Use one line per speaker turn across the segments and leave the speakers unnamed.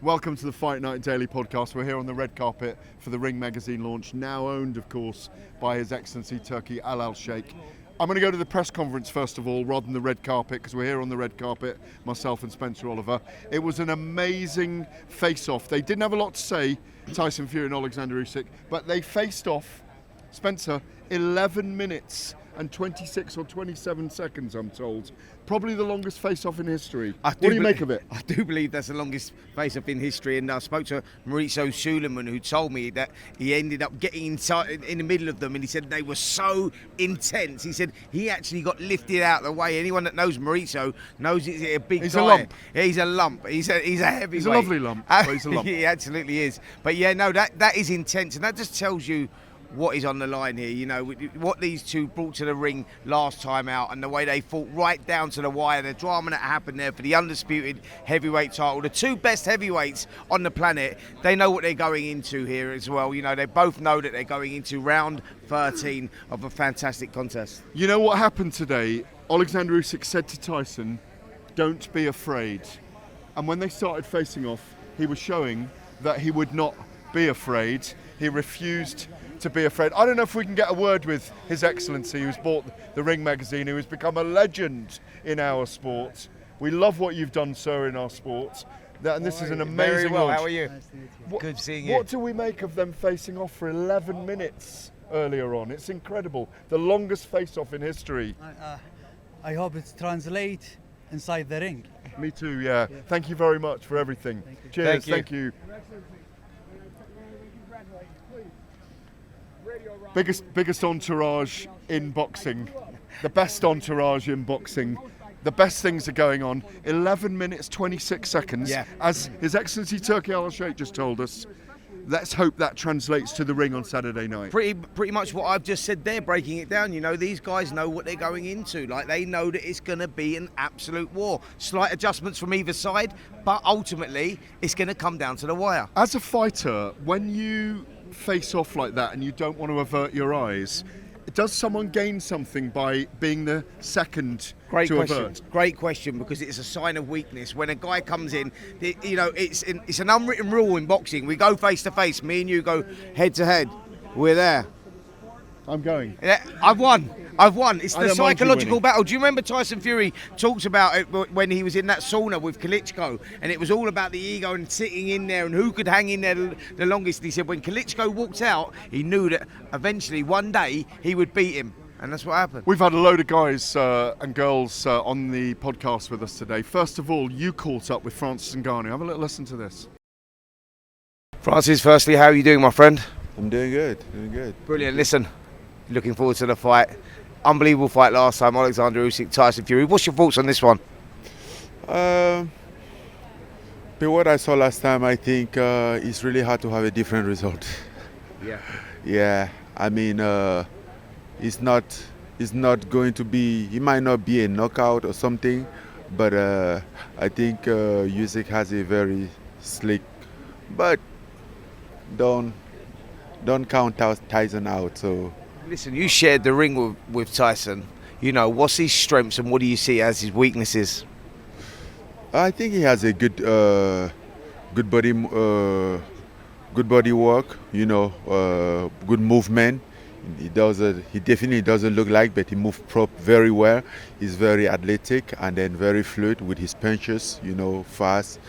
Welcome to the Fight Night Daily podcast. We're here on the red carpet for the Ring magazine launch, now owned, of course, by His Excellency Turki Alalshikh. I'm going to go to the press conference first of all, rather than the red carpet, because we're here on the red carpet, myself and Spencer Oliver. It was an amazing face-off. They didn't have a lot to say, Tyson Fury and Alexander Usyk, but they faced off, Spencer, 11 minutes and 26 or 27 seconds, I'm told. Probably the longest face-off in history. What do you make of it?
I do believe that's the longest face-off in history, and I spoke to Mauricio Suleiman, who told me that he ended up getting inside in the middle of them, and he said they were so intense. He said he actually got lifted out of the way. Anyone that knows Mauricio knows he's a big guy.
He's a lump.
Yeah, he's a lump. He's a heavyweight.
He's a lovely lump, but he's a lump.
He absolutely is. But yeah, no, that is intense, and that just tells you what is on the line here. You know, what these two brought to the ring last time out, and the way they fought right down to the wire, the drama that happened there for the undisputed heavyweight title. The two best heavyweights on the planet, they know what they're going into here as well. You know, they both know that they're going into round 13 of a fantastic contest.
You know what happened today? Alexander Usyk said to Tyson, "Don't be afraid." And when they started facing off, he was showing that he would not be afraid. He refused to be afraid. I don't know if we can get a word with His Excellency, who's bought the Ring magazine, who has become a legend in our sport. We love what you've done, sir, in our sport. And this is an amazing
Very well.
launch.
How are you?
Nice to meet you.
Good seeing you.
What do we make of them facing off for 11 minutes earlier on? It's incredible. The longest face-off in history.
I hope it translates inside the ring.
Me too, yeah. Thank you very much for everything.
you.
Cheers,
Thank you.
Biggest entourage in boxing, the best entourage in boxing. The best things are going on. 11 minutes, 26 seconds.
Yeah.
As His Excellency Turki Alalshikh just told us, let's hope that translates to the ring on Saturday night.
Pretty much what I've just said there, breaking it down. You know, these guys know what they're going into. Like, they know that it's going to be an absolute war. Slight adjustments from either side, but ultimately, it's going to come down to the wire.
As a fighter, when you face off like that and you don't want to avert your eyes, does someone gain something by being the second to avert?
Great question, because it's a sign of weakness. When a guy comes in, you know, it's an unwritten rule in boxing. We go face to face. Me and you go head to head. We're there.
I'm going.
Yeah, I've won. It's
I
the
don't mind you
psychological
winning.
battle. Do you remember Tyson Fury talks about it when he was in that sauna with Klitschko, and it was all about the ego and sitting in there and who could hang in there the longest. And he said when Klitschko walked out, he knew that eventually one day he would beat him, and that's what happened.
We've had a load of guys and girls on the podcast with us today. First of all, you caught up with Francis Ngannou. Have a little listen to this.
Francis, firstly, how are you doing, my friend?
I'm doing good,
Brilliant. Listen, looking forward to the fight. Unbelievable fight last time, Alexander Usyk, Tyson Fury. What's your thoughts on this one?
But what I saw last time, I think it's really hard to have a different result.
Yeah.
Yeah, I mean, it's not going to be, it might not be a knockout or something, but I think Usyk has a very slick, but don't count Tyson out, so.
Listen, you shared the ring with Tyson. You know, what's his strengths and what do you see as his weaknesses?
I think he has a good body work. You know, good movement. He definitely doesn't look like, but he moves very well. He's very athletic and then very fluid with his punches. You know, fast.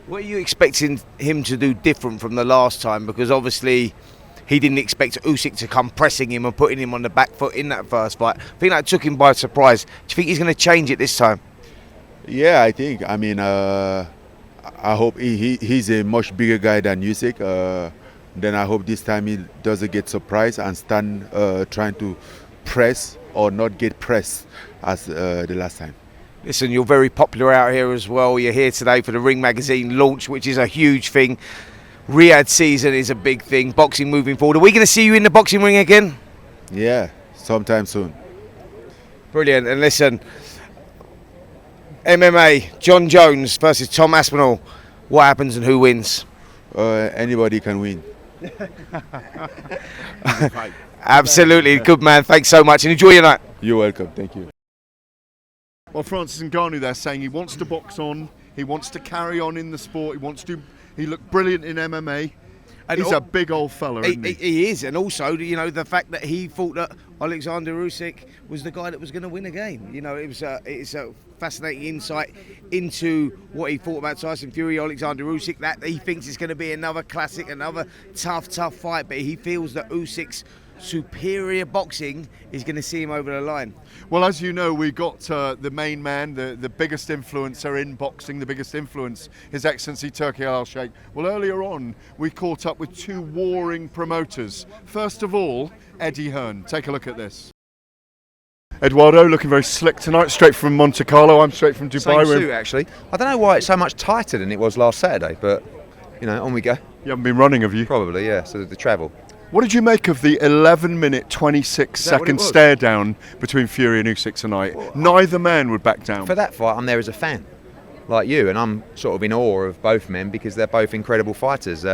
What are you expecting him to do different from the last time? Because obviously he didn't expect Usyk to come pressing him and putting him on the back foot in that first fight. I think that took him by surprise. Do you think he's going to change it this time?
Yeah, I think. I mean, I hope he's a much bigger guy than Usyk. Then I hope this time he doesn't get surprised and stand trying to press or not get pressed as the last time.
Listen, you're very popular out here as well. You're here today for the Ring magazine launch, which is a huge thing. Riyadh season is a big thing. Boxing moving forward. Are we going to see you in the boxing ring again?
Yeah, sometime soon.
Brilliant. And listen, MMA, John Jones versus Tom Aspinall. What happens and who wins?
Anybody can win.
Absolutely. Good man. Thanks so much and enjoy your night.
You're welcome. Thank you.
Well, Francis Ngannou there saying he wants to box on. He wants to carry on in the sport. He looked brilliant in MMA.
And
He's a big old fella, isn't he?
He is, and also, the fact that he thought that Alexander Usyk was the guy that was going to win a game. It's a fascinating insight into what he thought about Tyson Fury, Alexander Usyk, that he thinks it's going to be another classic, another tough fight, but he feels that Usyk's superior boxing is going to see him over the line.
Well, as you know, we got the main man, the biggest influencer in boxing, the biggest influence, His Excellency Turki Alalshikh. Well, earlier on, we caught up with two warring promoters. First of all, Eddie Hearn. Take a look at this. Eduardo looking very slick tonight, straight from Monte Carlo. I'm straight from Dubai.
Same suit, actually. I don't know why it's so much tighter than it was last Saturday, but, on we go.
You haven't been running, have you?
Probably, yeah, so the travel.
What did you make of the 11-minute, 26-second stare down between Fury and Usyk tonight? Well, neither man would back down.
For that fight, I'm there as a fan, like you, and I'm sort of in awe of both men because they're both incredible fighters.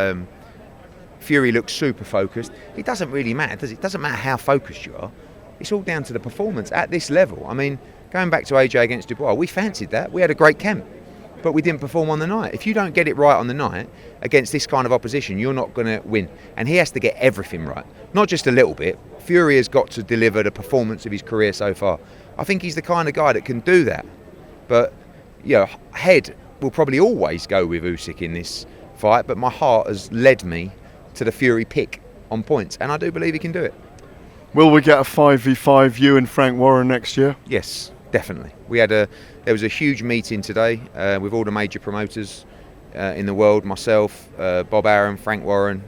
Fury looks super focused. It doesn't really matter, does it? It doesn't matter how focused you are. It's all down to the performance at this level. I mean, going back to AJ against Dubois, we fancied that. We had a great camp, but we didn't perform on the night. If you don't get it right on the night against this kind of opposition, you're not going to win. And he has to get everything right, not just a little bit. Fury has got to deliver the performance of his career so far. I think he's the kind of guy that can do that. But, head will probably always go with Usyk in this fight, but my heart has led me to the Fury pick on points, and I do believe he can do it.
Will we get a 5v5 you and Frank Warren next year?
Yes, definitely. There was a huge meeting today with all the major promoters in the world, myself, Bob Arum, Frank Warren,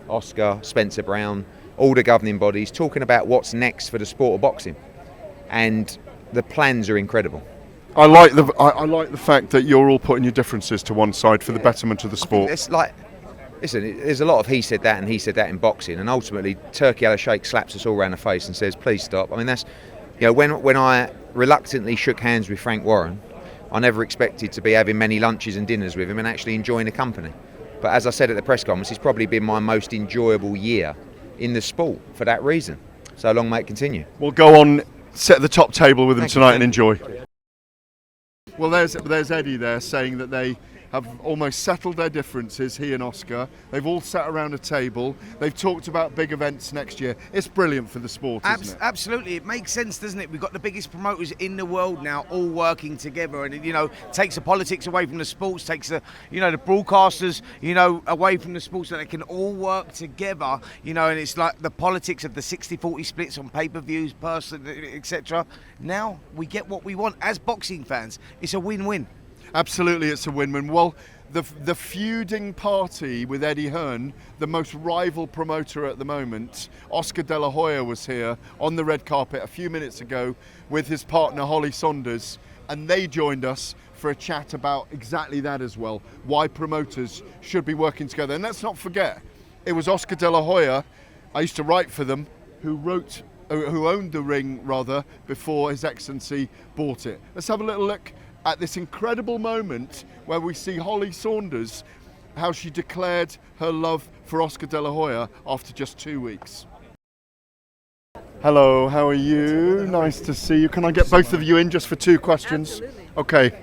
Oscar, Spencer Brown, all the governing bodies, talking about what's next for the sport of boxing. And the plans are incredible.
I like the fact that you're all putting your differences to one side for the betterment of the sport.
It's like, listen, there's a lot of he said that and he said that in boxing, and ultimately Turki Alalshikh slaps us all around the face and says, please stop. I mean, that's, when I reluctantly shook hands with Frank Warren, I never expected to be having many lunches and dinners with him and actually enjoying the company. But as I said at the press conference, it's probably been my most enjoyable year in the sport for that reason. So long may it continue.
We'll go on, sit at the top table with him tonight and enjoy. Well, there's Eddie there saying that they have almost settled their differences, he and Oscar. They've all sat around a table. They've talked about big events next year. It's brilliant for the sport, isn't it?
Absolutely. It makes sense, doesn't it? We've got the biggest promoters in the world now all working together, and it, takes the politics away from the sports, takes the, the broadcasters, away from the sports, so they can all work together, and it's like the politics of the 60-40 splits on pay-per-views, etc. Now we get what we want as boxing fans. It's a win-win.
Absolutely, it's a win-win. Well, the feuding party with Eddie Hearn, the most rival promoter at the moment, Oscar De La Hoya, was here on the red carpet a few minutes ago with his partner Holly Saunders, and they joined us for a chat about exactly that as well, why promoters should be working together. And let's not forget, it was Oscar De La Hoya, I used to write for them, who owned the ring, before His Excellency bought it. Let's have a little look at this incredible moment where we see Holly Saunders, how she declared her love for Oscar De La Hoya after just 2 weeks. Hello, how are you? Nice to see you. Can I get both of you in just for 2 questions?
Absolutely.
Okay.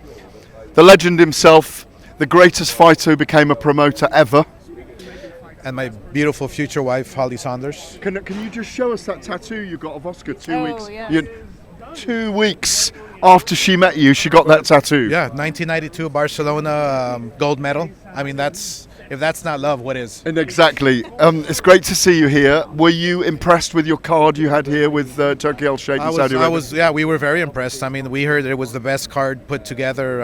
The legend himself, the greatest fighter who became a promoter ever.
And my beautiful future wife, Holly Saunders.
Can you just show us that tattoo you got of Oscar 2 weeks?
Yeah.
2 weeks after she met you, she got that tattoo.
Yeah, 1992 Barcelona gold medal. I mean, if that's not love, what is?
And exactly. It's great to see you here. Were you impressed with your card you had here with Turki Alalshikh in Saudi Arabia?
Yeah, we were very impressed. I mean, we heard it was the best card put together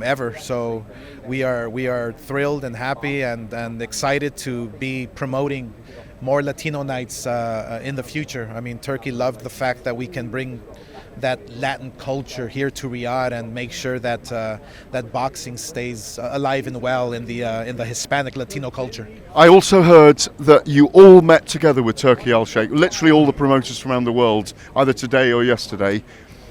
ever. So we are thrilled and happy and excited to be promoting more Latino nights in the future. I mean, Turkey loved the fact that we can bring that Latin culture here to Riyadh and make sure that that boxing stays alive and well in the Hispanic Latino culture.
I also heard that you all met together with Turki Alalshikh, literally all the promoters from around the world, either today or yesterday,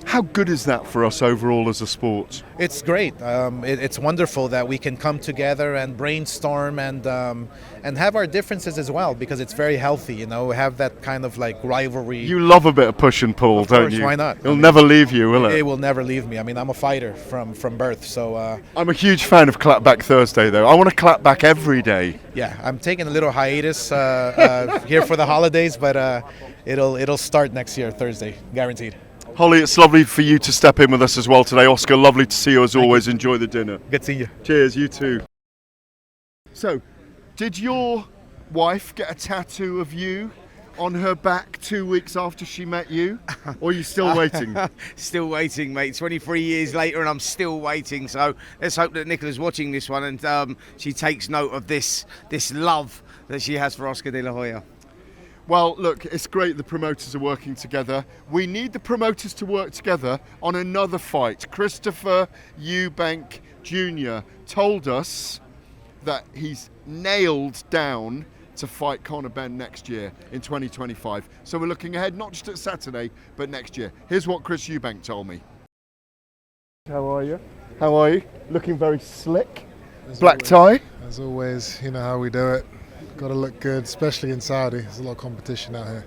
How good is that for us overall as a sport?
It's great. It's wonderful that we can come together and brainstorm and have our differences as well, because it's very healthy. You know, have that kind of like rivalry.
You love a bit of push and pull,
Of
don't
course,
you?
why not?
It'll never leave you, will it?
It will never leave me. I mean, I'm a fighter from birth, so
I'm a huge fan of Clapback Thursday, though. I want to clap back every day.
yeah, I'm taking a little hiatus here for the holidays, but it'll start next year, Thursday, guaranteed.
Holly, it's lovely for you to step in with us as well today. Oscar, lovely to see you as always. Enjoy the dinner.
Good seeing you.
Cheers, you too. So, did your wife get a tattoo of you on her back 2 weeks after she met you? Or are you still waiting?
Still waiting, mate. 23 years later, and I'm still waiting. So let's hope that Nicola's watching this one and she takes note of this love that she has for Oscar de la Hoya.
Well, look, it's great the promoters are working together. We need the promoters to work together on another fight. Christopher Eubank Jr. told us that he's nailed down to fight Conor Benn next year in 2025. So we're looking ahead, not just at Saturday, but next year. Here's what Chris Eubank told me. How are you? How are you? Looking very slick. Black tie.
As always, you know how we do it. Got to look good, especially in Saudi. There's a lot of competition out here.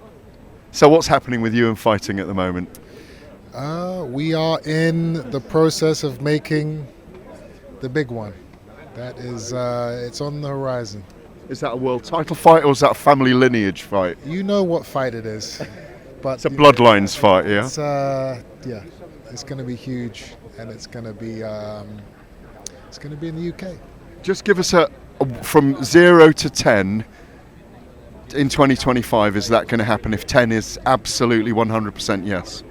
So what's happening with you and fighting at the moment?
We are in the process of making the big one. That is, it's on the horizon.
Is that a world title fight or is that a family lineage fight?
You know what fight it is, but
It's a bloodlines fight, yeah?
It's, yeah, it's going to be huge, and it's going to be in the UK.
Just give us from 0 to 10 in 2025, is that going to happen if 10 is absolutely 100% yes?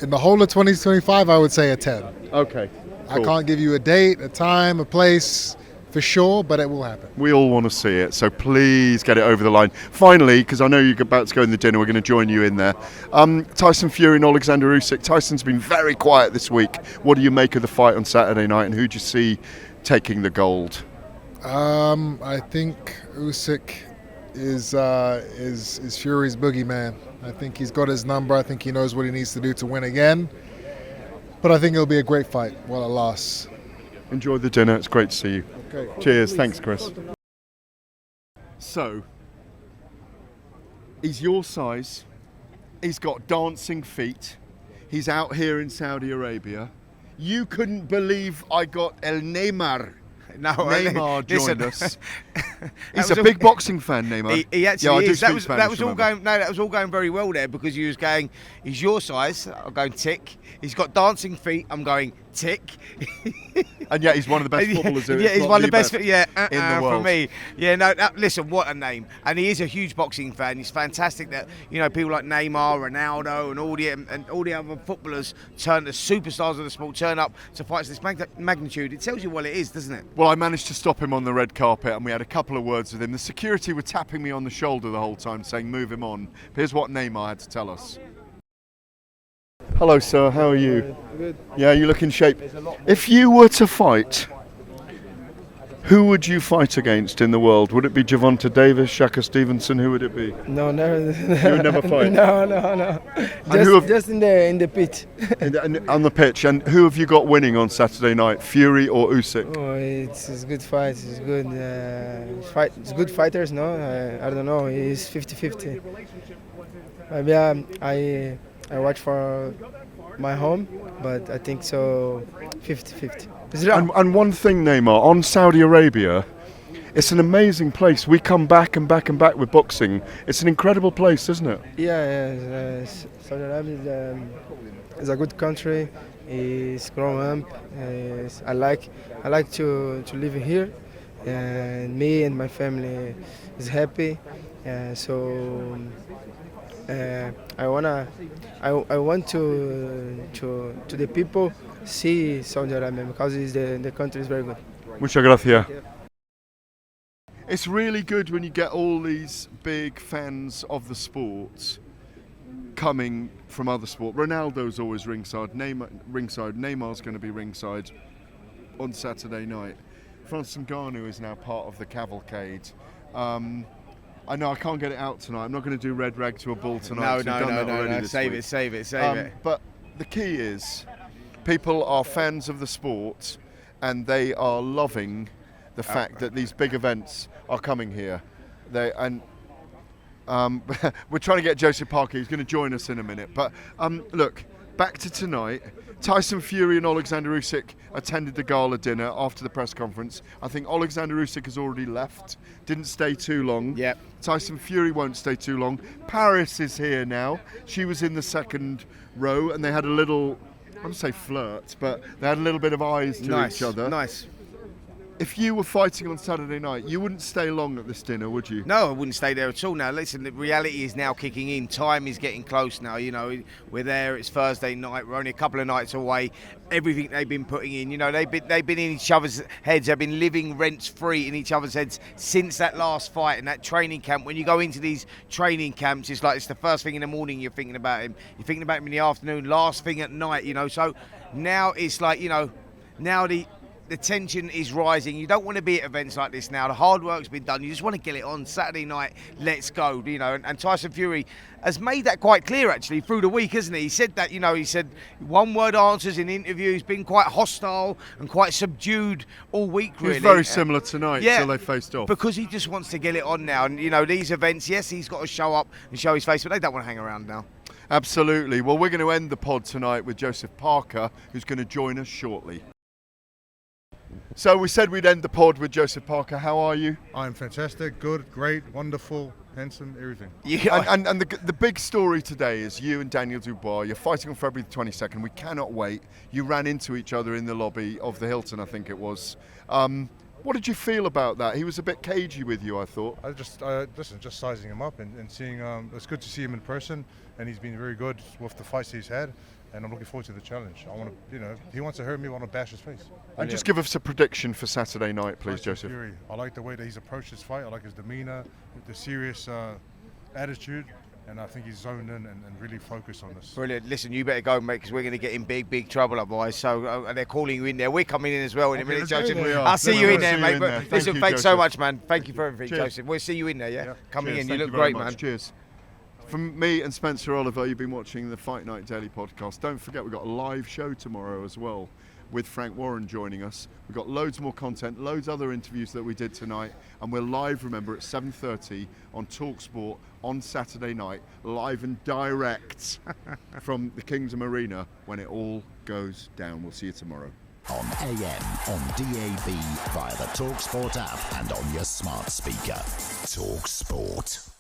In the whole of 2025, I would say a 10.
Okay.
I can't give you a date, a time, a place for sure, but it will happen.
We all want to see it, so please get it over the line. Finally, because I know you're about to go in the dinner, we're going to join you in there. Tyson Fury and Alexander Usyk. Tyson's been very quiet this week. What do you make of the fight on Saturday night, and who do you see taking the gold?
I think Usyk is Fury's boogeyman. I think he's got his number. I think he knows what he needs to do to win again. But I think it'll be a great fight while it lasts.
Enjoy the dinner. It's great to see you.
Okay.
Cheers. Thanks, Chris. So, he's your size. He's got dancing feet. He's out here in Saudi Arabia. You couldn't believe I got Neymar joined us. He's a big boxing fan, Neymar.
He actually is. That was all
going.
that was all going very well there, because he was going, he's your size, I'm going tick. He's got dancing feet, I'm going tick.
And yet he's one of the best footballers.
Yeah, he's one of the best. In the
world.
For me. Yeah, no. Listen, what a name! And he is a huge boxing fan. He's fantastic that people like Neymar, Ronaldo, and all the other footballers the superstars of the sport turn up to fights of this magnitude. It tells you what it is, doesn't it?
Well, I managed to stop him on the red carpet, and we had a couple of words with him. The security were tapping me on the shoulder the whole time, saying, "Move him on." Here's what Neymar had to tell us. Hello, sir. How are you?
Good.
Yeah, you look in shape. If you were to fight, who would you fight against in the world? Would it be Gervonta Davies, Shaka Stevenson? Who would it be?
No, never.
You would never fight?
No. Just in the pit.
On the pitch. And who have you got winning on Saturday night, Fury or Usyk?
Oh, it's a good fight. It's good. It's good fighters. No, I don't know. It's 50-50. Maybe I watch for my home, but I think so 50-50.
And one thing, Neymar, on Saudi Arabia, it's an amazing place. We come back and back and back with boxing. It's an incredible place, isn't it?
Yeah. Saudi Arabia is a good country. It's grown up. I like to live here, and me and my family is happy. I want to the people see Saudi Arabia, because the country is very good.
Muchas gracias. It's really good when you get all these big fans of the sport coming from other sport. Ronaldo's always ringside. Neymar's going to be ringside on Saturday night. Francis Ngannou is now part of the cavalcade. I know I can't get it out tonight. I'm not going to do red rag to a bull tonight.
No. Save it.
But the key is people are fans of the sport and they are loving the fact that these big events are coming here. We're trying to get Joseph Parker. He's going to join us in a minute. But look, back to tonight. Tyson Fury and Alexander Usyk attended the gala dinner after the press conference. I think Alexander Usyk has already left. Didn't stay too long.
Yep.
Tyson Fury won't stay too long. Paris is here now. She was in the second row and they had a little, I wouldn't say flirt, but they had a little bit of eyes to each other.
Nice.
If you were fighting on Saturday night, you wouldn't stay long at this dinner, would you?
No, I wouldn't stay there at all. Now, listen, the reality is now kicking in. Time is getting close now. You know, we're there. It's Thursday night. We're only a couple of nights away. Everything they've been putting in, you know, they've been in each other's heads. They've been living rent-free in each other's heads since that last fight and that training camp. When you go into these training camps, it's like it's the first thing in the morning you're thinking about him. You're thinking about him in the afternoon, last thing at night, you know. So now it's like, you know, now the tension is rising. You don't want to be at events like this now. The hard work's been done. You just want to get it on Saturday night. Let's go, you know. And Tyson Fury has made that quite clear, actually, through the week, hasn't he? He said that, you know, he said one-word answers in interviews, been quite hostile and quite subdued all week, really.
He was very similar tonight till they faced off.
Because he just wants to get it on now. And, you know, these events, yes, he's got to show up and show his face, but they don't want to hang around now.
Absolutely. Well, we're going to end the pod tonight with Joseph Parker, who's going to join us shortly. So we said we'd end the pod with Joseph Parker. How are you?
I'm fantastic, good, great, wonderful, handsome, everything.
Yeah.
And the big story today is you and Daniel Dubois. You're fighting on February the 22nd. We cannot wait. You ran into each other in the lobby of the Hilton, I think it was. What did you feel about that? He was a bit cagey with you, I thought.
Just sizing him up and seeing. It's good to see him in person, and he's been very good with the fights he's had. And I'm looking forward to the challenge. I want to, you know, he wants to hurt me, I want to bash his face.
And just give us a prediction for Saturday night, please,
Tyson
Joseph.
Fury. I like the way that he's approached this fight. I like his demeanour, the serious attitude, and I think he's zoned in and really focused on this.
Brilliant. Listen, you better go, mate, because we're going to get in big trouble otherwise. So they're calling you in there. We're coming in as well in a minute, Joseph. I'll see you in there, mate. But listen, thanks so much, man. Thank you for everything, Joseph. We'll see you in there, yeah? Coming in. You look great, man.
Cheers. From me and Spencer Oliver, you've been watching the Fight Night Daily podcast. Don't forget, we've got a live show tomorrow as well with Frank Warren joining us. We've got loads more content, loads other interviews that we did tonight, and we're live, remember, at 7:30 on talkSPORT on Saturday night, live and direct from the Kingdom Arena when it all goes down. We'll see you tomorrow.
On AM, on DAB, via the talkSPORT app and on your smart speaker. talkSPORT.